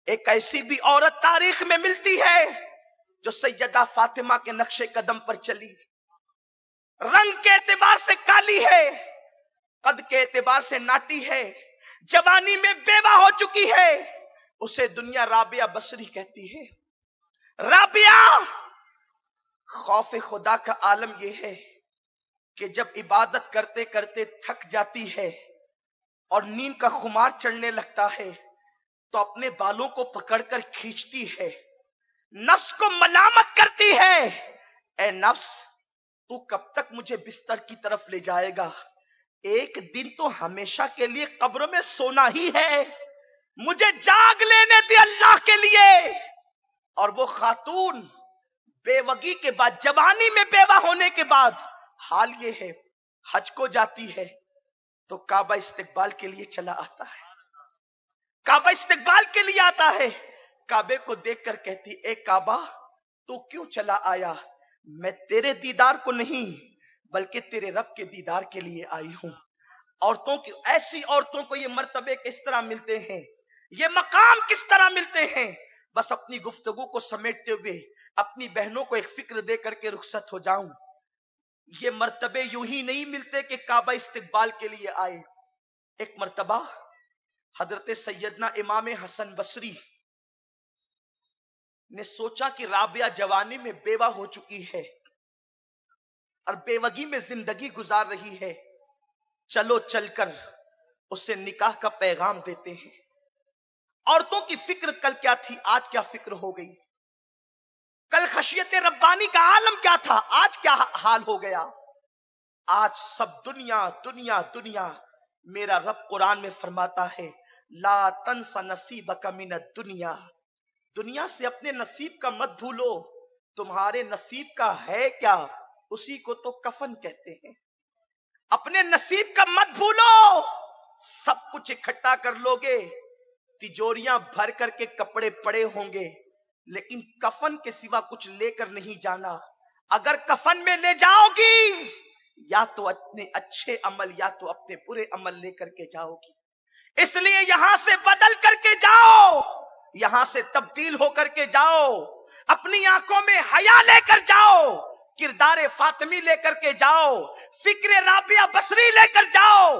एक ऐसी भी औरत तारीख में मिलती है जो सैयदा फातिमा के नक्शे कदम पर चली। रंग के एतबार से काली है, कद के एतबार से नाटी है, जवानी में बेवा हो चुकी है। उसे दुनिया राबिया बसरी कहती है। राबिया, खौफ खुदा का आलम यह है कि जब इबादत करते करते थक जाती है और नींद का खुमार चढ़ने लगता है तो अपने बालों को पकड़कर खींचती है, नफ्स को मलामत करती है, ए नफ्स तू कब तक मुझे बिस्तर की तरफ ले जाएगा? एक दिन तो हमेशा के लिए कब्र में सोना ही है, मुझे जाग लेने दे अल्लाह के लिए। और वो खातून बेवगी के बाद, जवानी में बेवा होने के बाद हाल ये है, हज को जाती है तो काबा इस्तिकबाल के लिए चला आता है, काबा इस्तिकबाल के लिए आता है। काबे को देखकर कहती, ए काबा तू क्यों चला आया? मैं तेरे दीदार को नहीं बल्कि तेरे रब के दीदार के लिए आई हूं। औरतों की, ऐसी औरतों को ये मर्तबे किस तरह मिलते हैं, ये मकाम किस तरह मिलते हैं। बस अपनी गुफ्तगू को समेटते हुए अपनी बहनों को एक फिक्र दे करके रुखसत हो जाऊं। ये मर्तबे यूं ही नहीं मिलते कि काबा इस्तिकबाल के लिए आए। एक मर्तबा हजरत सैयदना इमाम हसन बसरी ने सोचा कि राबिया जवानी में बेवा हो चुकी है और बेवगी में जिंदगी गुजार रही है, चलो चलकर उसे निकाह का पैगाम देते हैं। औरतों की फिक्र कल क्या थी, आज क्या फिक्र हो गई? कल खशियत रब्बानी का आलम क्या था, आज क्या हाल हो गया? आज सब दुनिया दुनिया दुनिया। मेरा रब कुरान में फरमाता है, ला तंसा नसीबका मिनद दुनिया, दुनिया से अपने नसीब का मत भूलो। तुम्हारे नसीब का है क्या, उसी को तो कफन कहते हैं। अपने नसीब का मत भूलो। सब कुछ इकट्ठा कर लोगे, तिजोरियां भर करके कपड़े पड़े होंगे, लेकिन कफन के सिवा कुछ लेकर नहीं जाना। अगर कफन में ले जाओगी या तो अपने अच्छे अमल या तो अपने बुरे अमल लेकर के जाओगी। इसलिए यहां से बदल करके जाओ, यहां से तब्दील होकर के जाओ। अपनी आंखों में हया लेकर जाओ, किरदार फातिमी लेकर के जाओ, फिक्र राबिया बसरी लेकर जाओ।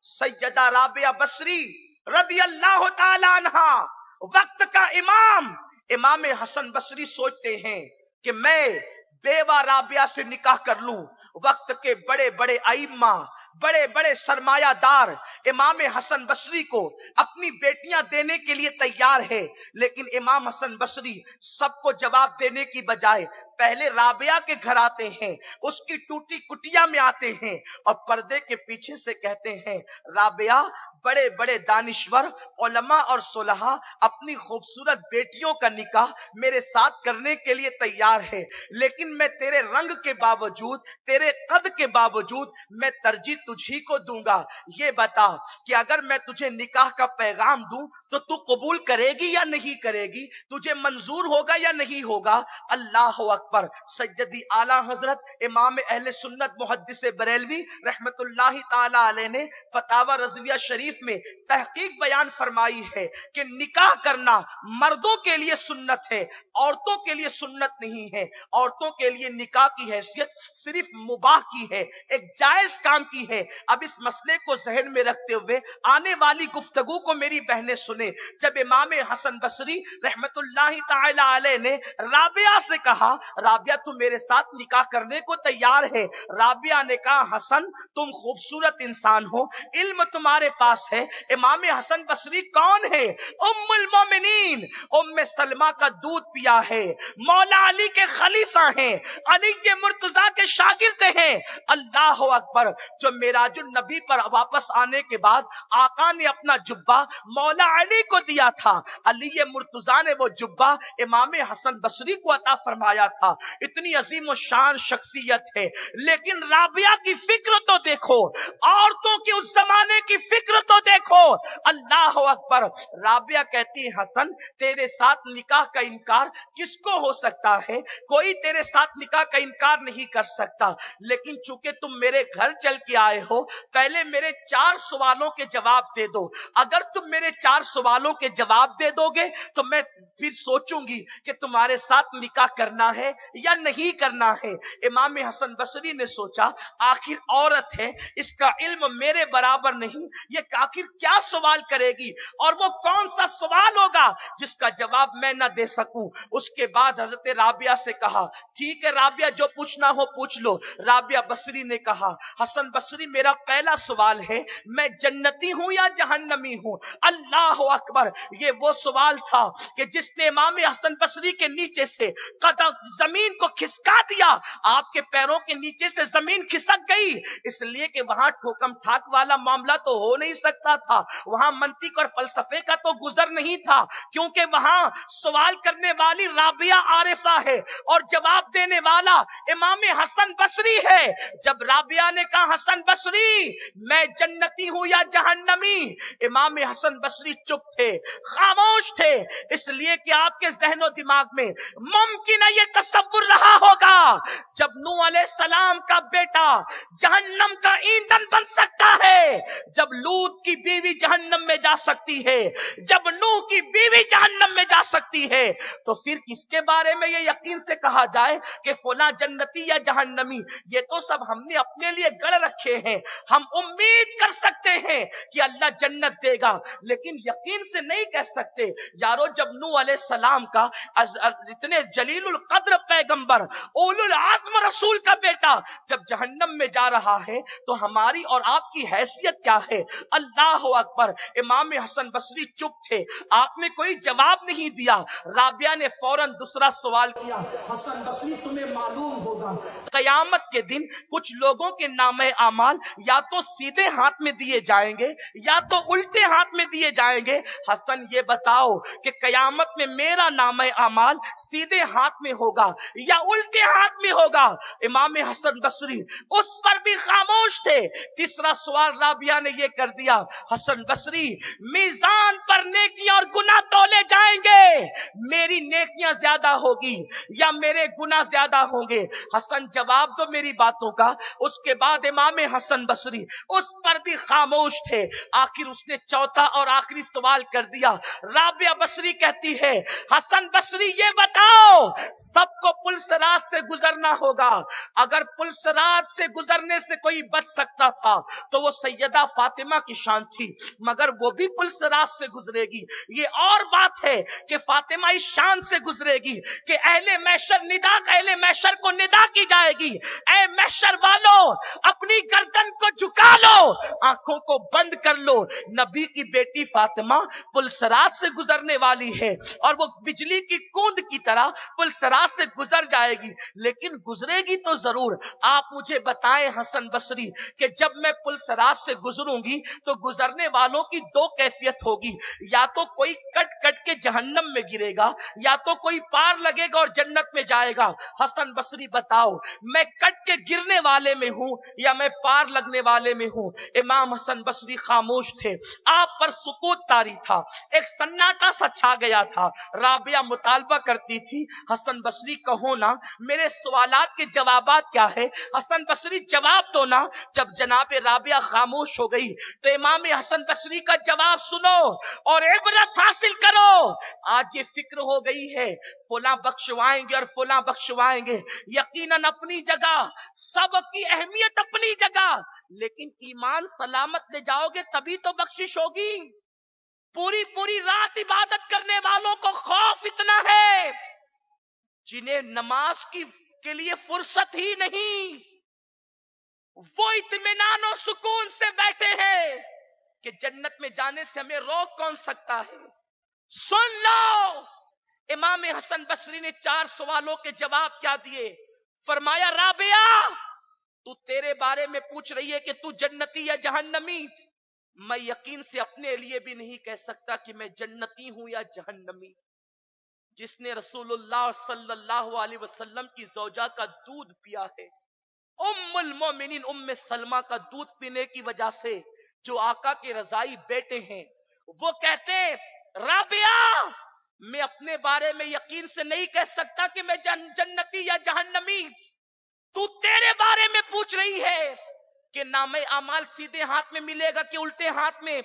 सैयदा राबिया बसरी रदी अल्लाह ताला अन्हा, वक्त का इमाम इमाम हसन बसरी सोचते हैं कि मैं बेवा राबिया से निकाह कर लूं। वक्त के बड़े बड़े आइम्मा, बड़े बड़े सरमायादार इमाम हसन बसरी को अपनी बेटियां देने के लिए तैयार है, लेकिन इमाम हसन बसरी सबको जवाब देने की बजाय पहले राबिया के घर आते हैं, उसकी टूटी कुटिया में आते हैं और पर्दे के पीछे से कहते हैं, राबिया बड़े बड़े दानिश्वर उलमा और सुलहा अपनी खूबसूरत बेटियों का निकाह मेरे साथ करने के लिए तैयार है, लेकिन मैं तेरे रंग के बावजूद, तेरे कद के बावजूद मैं तरजीह तुझी को दूंगा। ये बता कि अगर मैं तुझे निकाह का पैगाम दूं तो तू कबूल करेगी या नहीं करेगी, तुझे मंजूर होगा या नहीं होगा? अल्लाह अकबर। सैयदी आला हजरत इमाम अहले सुन्नत मुहद्दिस बरेलवी रहमतुल्लाहि ताला अलैह ने फतावा रज़विया शरीफ में तहकीक बयान फरमाई है कि निकाह करना मर्दों के लिए सुन्नत है, औरतों के लिए सुन्नत नहीं है। औरतों के लिए निकाह की हैसियत सिर्फ मुबाह की है, एक जायज काम की है। अब इस मसले को जहन में रखते हुए आने वाली गुफ्तगू को मेरी बहनें सुने। जब इमाम हसन बसरी रहमतुल्लाहि ताला अलैह ने राबिया से कहा, राबिया तू मेरे साथ निकाह करने को तैयार है? राबिया ने कहा, हसन तुम खूबसूरत इंसान हो, इल्म तुम्हारे पास है। इमाम हसन बसरी कौन है? उम्मुल मोमिनीन, उम्मे सलमा का दूध पिया है, मौला अली के खलीफा हैं, अली के मुर्तजा के शागिर्द हैं। अल्लाह अकबर। जो मेराजुल नबी पर वापस आने के बाद आका ने अपना जुब्बा मौला अली को दिया था, अली मुर्तजा ने वो जुब्बा इमाम हसन बसरी को अता फरमाया था। इतनी अजीम और शान शख्सियत है, लेकिन राबिया की फिक्र तो देखो, औरतों की उस जमाने की फिक्र तो देखो। अल्लाह अकबर। राबिया कहती है हसन तेरे साथ निकाह का इनकार किसको हो सकता है, कोई तेरे साथ निकाह का इनकार नहीं कर सकता, लेकिन चूंकि तुम मेरे घर चल के आए हो, पहले मेरे 4 सवालों के जवाब दे दो। अगर तुम मेरे 4 सवालों के जवाब दे दोगे तो मैं फिर सोचूंगी कि तुम्हारे साथ निकाह करना है या नहीं करना है। इमाम हसन बसरी ने सोचा आखिर औरत है, इसका इल्म मेरे बराबर नहीं, ये आखिर क्या सवाल करेगी और वो कौन सा सवाल होगा जिसका जवाब मैं ना दे सकूं। उसके बाद हजरत राबिया से कहा ठीक है राबिया जो पूछना हो पूछ लो। राबिया बसरी ने कहा हसन बसरी मेरा पहला सवाल है मैं जन्नती हूं या जहन्नमी हूं। अल्लाह अकबर। ये वो सवाल था कि जिसने इमाम हसन बसरी के नीचे से कदम जमीन को खिसका दिया। आपके पैरों के नीचे से जमीन खिसक गई, इसलिए कि वहां ठोकम ठाक वाला मामला तो हो नहीं सकता था, वहां मंतिक और फलसफे का तो गुजर नहीं था, क्योंकि वहां सवाल करने वाली राबिया आरिफा है और जवाब देने वाला इमाम हसन बसरी है। जब राबिया ने कहा हसन बसरी मैं जन्नती हूं या जहन्नमी, इमाम हसन बसरी चुप थे, खामोश थे, इसलिए कि आपके जहनो दिमाग में मुमकिन है ये तसव्वुर रहा होगा जब नूह अलैहिस्सलाम का बेटा जहन्नम का ईंधन बन सकता है, जब लूत की बीवी जहन्नम में जा सकती है, जब नूह की बीवी जहन्नम में जा सकती है, तो फिर किसके बारे में ये यकीन से कहा जाए कि फला जन्नती या जहन्नमी। ये तो सब हमने अपने लिए गढ़ रखे हैं। हम उम्मीद कर सकते हैं कि अल्लाह जन्नत देगा, लेकिन यकीन से नहीं कह सकते। यारो जब नूह अलैहिस्सलाम का इतने जलीलुल कद्र पैगंबर उलुल आज़्म रसूल का बेटा जब जहन्नम में जा रहा है तो हमारी और आपकी हैसियत क्या है। अल्लाह अकबर। इमाम हसन बसरी चुप थे, आपने कोई जवाब नहीं दिया। राबिया ने फौरन दूसरा सवाल किया हसन बसरी तुम्हें मालूम होगा कयामत के दिन कुछ लोगों के नामे आमाल या तो सीधे हाथ में दिए जाएंगे या तो उल्टे हाथ में दिए जाएंगे। हसन ये बताओ कि कयामत में मेरा नामे आमाल सीधे हाथ में होगा या उल्टे हाथ में होगा। इमाम हसन बसरी उस पर भी खामोश थे। तीसरा सवाल राबिया ने यह कर दिया हसन बसरी मीजान पर नेकियां और गुनाह तोले जाएंगे, मेरी नेकियां ज्यादा होगी या मेरे गुनाह ज्यादा होंगे। हसन जवाब दो मेरी बातों का। उसके बाद इमाम हसन बसरी उस पर भी खामोश थे। आखिर उसने चौथा और आखिरी सवाल कर दिया। राबिया बसरी कहती है हसन बसरी ये बताओ सबको पुलसरात से गुजरना होगा, अगर पुलसरात से गुजरने से कोई बच सकता था तो वो सैयदा फातिमा की शान थी, मगर वो भी पुलसरात से गुजरेगी। ये और बात है कि फातिमा इस शान से गुजरेगी कि अहले महशर को निदा की जाएगी, ऐ महशर वालों अपनी गर्दन को झुका लो, आंखों को बंद कर लो, नबी की बेटी फातिमा पुलसरात से गुजरने वाली है और वो बिजली की कूंद की तरह पुलसरात से गुजर जाएगी, लेकिन गुजरेगी तो जरूर। आप मुझे बताएं हसन बसरी कि जब मैं पुलसरात से गुजरूंगी तो गुजरने वालों की दो कैफियत होगी, या तो कोई कट कट के जहन्नम में गिरेगा या तो कोई पार लगेगा और जन्नत में जाएगा। हसन बसरी बताओ मैं कट के गिरने वाले में हूं या मैं पार लगने वाले में हूं। इमाम हसन बसरी खामोश थे, आप पर सुकूत तारी था, एक सन्नाटा सा छा गया था। राबिया मुतालबा करती थी हसन बसरी कहो ना मेरे सवालात के जवाबात क्या है, हसन बसरी जवाब दो ना। जब जनाब राबिया खामोश हो गई तो इमाम हसन बसरी का जवाब सुनो और इबरत हासिल करो। आज ये फिक्र हो गई है फुला बख्शवाएंगे और फुला बख्शवाएंगे, यकीनन अपनी जगह सबकी अहमियत अपनी जगह, लेकिन ईमान सलामत ले जाओगे तभी तो बख्शिश होगी। पूरी पूरी रात इबादत करने वालों को खौफ इतना है जिन्हें नमाज के लिए फुर्सत ही नहीं, वो इत्मीनान और सुकून से बैठे हैं कि जन्नत में जाने से हमें रोक कौन सकता है। सुन लो इमाम हसन बसरी ने 4 सवालों के जवाब क्या दिए। फरमाया राबिया तू तेरे बारे में पूछ रही है कि तू जन्नती या जहन्नमी, मैं यकीन से अपने लिए भी नहीं कह सकता कि मैं जन्नती हूं या जहन्नमी। जिसने रसूलुल्लाह सल्लल्लाहु अलैहि वसल्लम की ज़ौजा का दूध पिया है, उम्मुल मोमिनीन उम्मे सलमा का दूध पीने की वजह से जो आका के रजाई बेटे हैं, वो कहते हैं राबिया, मैं अपने बारे में यकीन से नहीं कह सकता कि मैं जन्नती या जहन्नमी। तू तेरे बारे में पूछ रही है कि नामे अमाल सीधे हाथ में मिलेगा कि उल्टे हाथ में।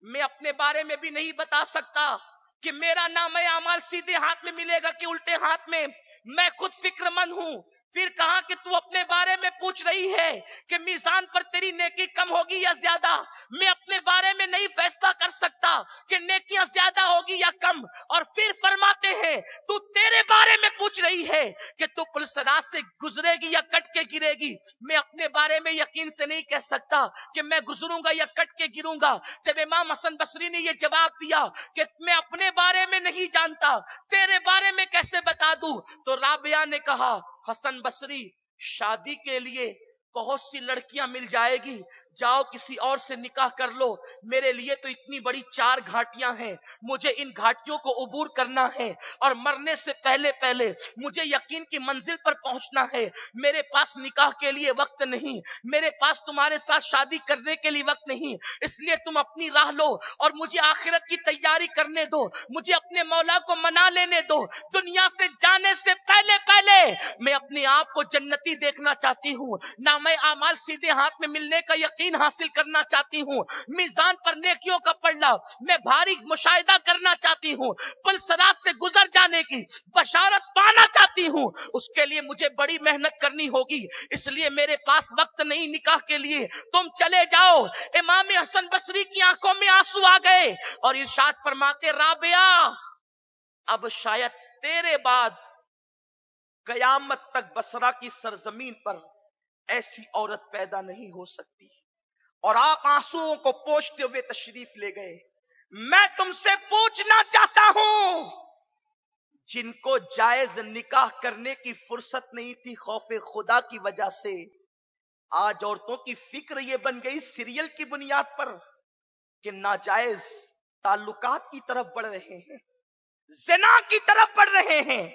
मैं अपने बारे में भी नहीं बता सकता कि मेरा नामे अमाल सीधे हाथ में मिलेगा कि उल्टे हाथ में। मैं खुद फिक्रमंद हूं। फिर कहा कि तू अपने बारे में पूछ रही है कि मीजान पर तेरी नेकी कम होगी या ज्यादा। मैं अपने बारे में नहीं फैसला कर सकता कि नेकियां ज्यादा होगी या कम। और फिर फरमाते हैं तू तेरे बारे में पूछ रही है कि तू पुलसराज से गुजरेगी या कट के गिरेगी। मैं अपने बारे में यकीन से नहीं कह सकता कि मैं गुजरूंगा या कट के गिरूंगा। जब इमाम हसन बसरी ने यह जवाब दिया कि मैं अपने बारे में नहीं जानता, तेरे बारे में कैसे बता दूं, तो राबिया ने कहा हसन बसरी, शादी के लिए बहुत सी लड़कियां मिल जाएगी, जाओ किसी और से निकाह कर लो। मेरे लिए तो इतनी बड़ी 4 घाटियां हैं, मुझे इन घाटियों को उबूर करना है और मरने से पहले पहले मुझे यकीन की मंजिल पर पहुंचना है। मेरे पास निकाह के लिए वक्त नहीं, मेरे पास तुम्हारे साथ शादी करने के लिए वक्त नहीं। इसलिए तुम अपनी राह लो और मुझे आखिरत की तैयारी करने दो, मुझे अपने मौला को मना लेने दो। दुनिया से जाने से पहले पहले मैं अपने आप को जन्नती देखना चाहती हूँ, ना मैं आमाल सीधे हाथ में मिलने का यकीन हासिल करना चाहती हूँ। मीजान पर नेकियों का पलड़ा मैं भारी मुशाहिदा करना चाहती हूँ। पुलसरात से गुजर जाने की बशारत पाना चाहती हूँ। उसके लिए मुझे बड़ी मेहनत करनी होगी, इसलिए मेरे पास वक्त नहीं निकाह के लिए, तुम चले जाओ। इमाम हसन बसरी की आंखों में आंसू आ गए और इरशाद फरमाते राबिया, अब शायद तेरे बाद कयामत तक बसरा की सरजमीन पर ऐसी औरत पैदा नहीं हो सकती। और आप आंसुओं को पोंछते हुए तशरीफ ले गए। मैं तुमसे पूछना चाहता हूं, जिनको जायज निकाह करने की फुर्सत नहीं थी खौफे खुदा की वजह से, आज औरतों की फिक्र यह बन गई सीरियल की बुनियाद पर कि नाजायज ताल्लुकात की तरफ बढ़ रहे हैं, ज़िना की तरफ बढ़ रहे हैं,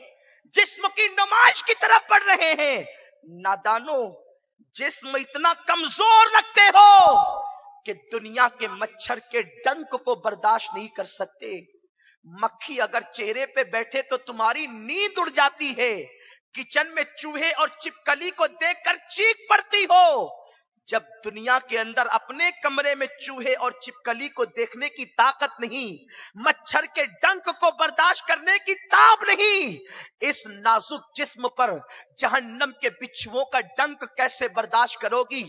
जिस्म की नुमाइश की तरफ बढ़ रहे हैं। नादानो, जिस्म इतना कमजोर रखते हो कि दुनिया के मच्छर के डंक को बर्दाश्त नहीं कर सकते। मक्खी अगर चेहरे पे बैठे तो तुम्हारी नींद उड़ जाती है। किचन में चूहे और छिपकली को देखकर चीख पड़ती हो। जब दुनिया के अंदर अपने कमरे में चूहे और छिपकली को देखने की ताकत नहीं, मच्छर के डंक को बर्दाश्त करने की ताब नहीं, इस नाजुक जिस्म पर जहन्नम के बिच्छुओं का डंक कैसे बर्दाश्त करोगी।